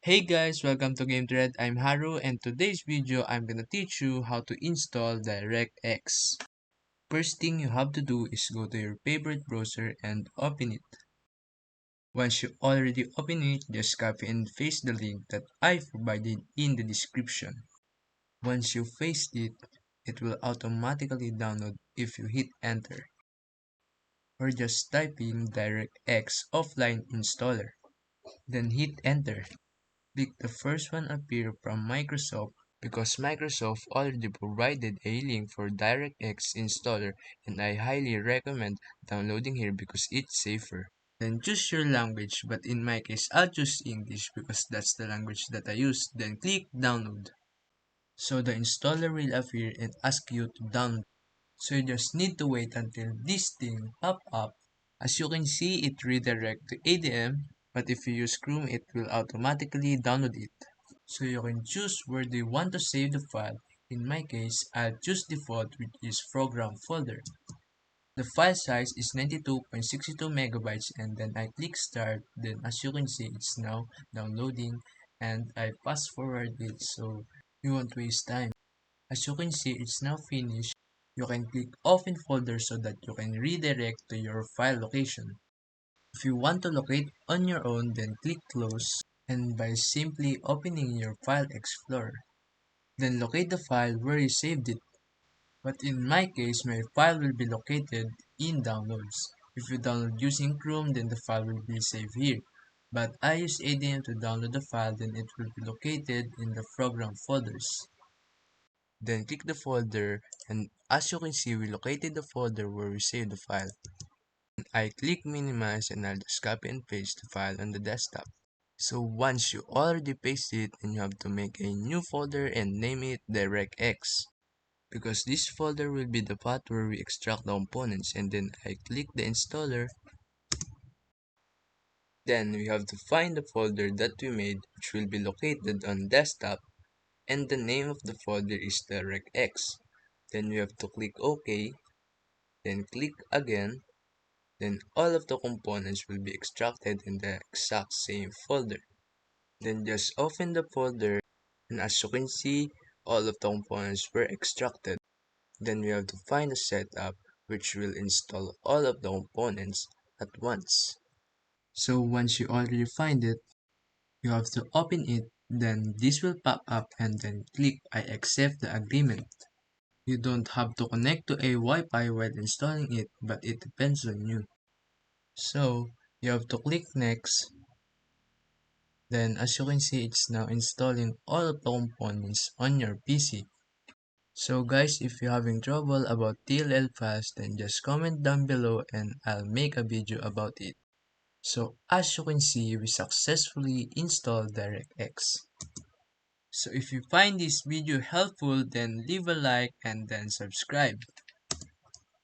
Hey guys, welcome to Game Thread. I'm Haru and today's video I'm gonna teach you how to install DirectX. First thing you have to do is go to your favorite browser and open it. Once you already open it, just copy and paste the link that I provided in the description. Once you paste it, it will automatically download if you hit enter. Or just type in DirectX offline installer. Then hit enter. Click the first one appear from Microsoft because Microsoft already provided a link for DirectX installer and I highly recommend downloading here because it's safer. Then choose your language, but in my case I'll choose English because that's the language that I use. Then click download. So the installer will appear and ask you to download. So you just need to wait until this thing pop up. As you can see, it redirects to ADM, but if you use Chrome, it will automatically download it. So you can choose where do you want to save the file. In my case, I'll choose default, which is program folder. The file size is 92.62 megabytes and then I click start. Then as you can see, it's now downloading and I fast forward it so you won't waste time. As you can see, it's now finished. You can click open folder so that you can redirect to your file location. If you want to locate on your own, then click close and by simply opening your file explorer. Then locate the file where you saved it. But in my case, my file will be located in downloads. If you download using Chrome, then the file will be saved here. But I use ADM to download the file, then it will be located in the program folders. Then click the folder and as you can see we located the folder where we saved the file. I click minimize and I'll just copy and paste the file on the desktop. So once you already paste it, then you have to make a new folder and name it DirectX. Because this folder will be the path where we extract the components and then I click the installer. Then we have to find the folder that we made which will be located on desktop and the name of the folder is DirectX. Then we have to click OK, then click again, then all of the components will be extracted in the exact same folder. Then just open the folder and as you can see, all of the components were extracted. Then we have to find a setup which will install all of the components at once. So once you already find it, you have to open it, then this will pop up and then click I accept the agreement. You don't have to connect to a Wi-Fi while installing it, but it depends on you. So you have to click next. Then as you can see, it's now installing all of the components on your PC. So guys, if you're having trouble about TLL files, then just comment down below and I'll make a video about it. So as you can see, we successfully installed DirectX. So if you find this video helpful, then leave a like and then subscribe.